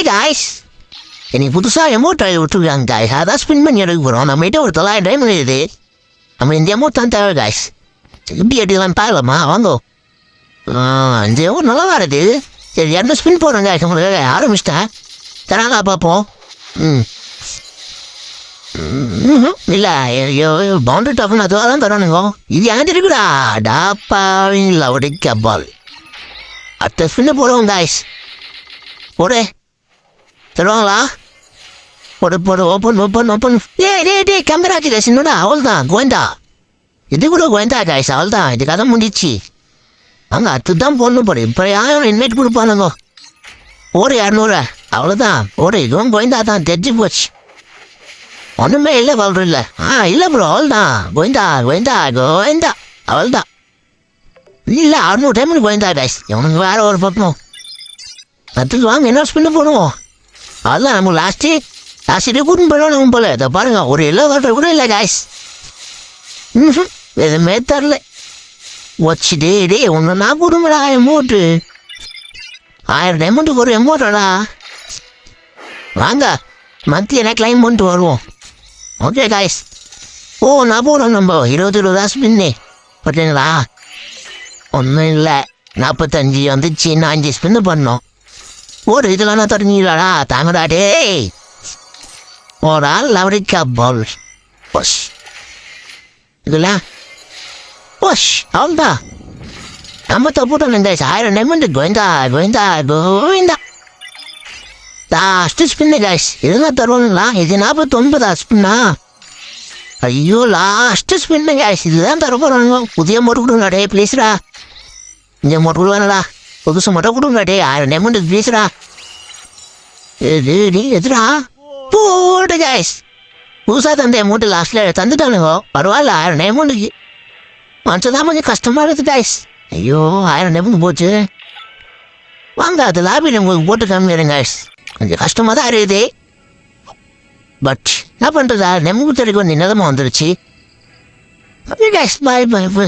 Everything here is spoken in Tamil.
guys. இன்னைக்கு புதுசாக எமௌண்ட் விட்டுருக்காங்க guys. அதான் ஸ்பின் பண்ணி எடுக்க போகிறோம். நம்மகிட்ட ஒரு 900 டைம் இருக்குது. நம்ம இந்த எமௌண்ட் தான் தேவை guys. எப்படி எடுக்கலாம் பார்க்கலாமா வாங்கோ. இந்த எமௌண்ட் நல்லா வருது. சரி என்ன ஸ்பின் போடுறோம் guys. உங்களுக்கு ஆரம்பிச்சிட்டேன் தராங்களா பார்ப்போம். இல்லை பவுண்டரி டாப்னு அதுவாக தான் தரணுங்க. இது ஏன் இருக்குடா டாப்பாவிங்களா உடைக்க பால். அடுத்த ஸ்பின்னு போடுவோம் guys. போடு தருவாங்களா? போடு ஓப்பன். டே கேமரா guys. இன்னொடா அவள் தான் கோயந்தா. இது கூட கோயந்தா guys. அவள் தான் இது கதை முடிச்சு. அங்கே அடுத்து தான் போடணும் போடு. இப்போ யாரும் இன்வைட் கொடுப்பானுங்க. ஒரு 200 அவ்வளோதான். ஒரு இதுவும் கோயந்தா தான் தெரிஞ்சு போச்சு. ஒன்றுமே இல்லை வளரும் இல்லை. இல்லை ப்ரோ அவள் தான் கோயந்தா அவள் தான். இல்லை 600 டைம் கோயந்தா guys. இவனுக்கு வேற ஒரு பக்கம் அடுத்தது வாங்க என்ன ஸ்பின்னு போடுவோம். அதுதான் நமக்கு லாஸ்ட்டு கூட்டின்னு போயிடுவோம் போல. இதை பாருங்க ஒரு எல்லோ வாட்டர் கூட இல்லை guys. எதுவுமே தரல. வச்சு டே ஒன்று நான் கொடுங்கடா எமௌண்ட்டு. 1000 டைமண்ட்டுக்கு ஒரு எமௌண்ட்டடா. வாங்க மந்த்லி என்ன கிளைம் பண்ணிட்டு வருவோம். Okay guys. நான் போகிறோம் நம்ம 20 ஸ்பின்னு பார்த்தீங்களா. ஒன்றும் இல்லை 45 வந்துச்சு. இன்னும் 5 ஸ்பின்னு பண்ணோம். ஒரு இதெல்லாம் நான் தொடங்கிடா தாங்கடா டே. ஒரு ஆள் லவரிக்கா பால் பொஷ் இதுல பொஷ் அவள்தான் நம்ம தப்புட்டோம். 1000 diamond Govinda last spin guys. இதெல்லாம் தருவாங்களா? இது 49 ஸ்பின்னா. ஐயோ லாஸ்ட் ஸ்பின்னு guys. இதுதான் தர போகிறாங்க. புதிய மோட்டர் கொடுங்க டே ப்ளீஸ்ரா. இந்த மோட்டர் கொடுவானடா புதுசு மோட்டர் கொடுங்க டே. 1000 டைமண்ட் ப்ளீஸ்ரா. எதுடா போட்டு guys. புதுசாக தந்த அமௌண்ட்டு லாஸ்ட்டில் தந்துட்டானுங்க. பரவாயில்ல 1000 டைமண்டுக்கு மனசுதான் கொஞ்சம் கஷ்டமாக இருக்குது guys. ஐயோ 1000 டைமண்ட் போச்சு. வாங்க அது லாபியில் உங்களுக்கு போட்டு காமிக்கிறேன் guys. கொஞ்சம் கஷ்டமாக தான் இருக்குது. பட் என்ன பண்ணுறதா நெம்பு தெரிவிக்க வேண்டிய நிலைமை வந்துருச்சு. Okay guys, bye.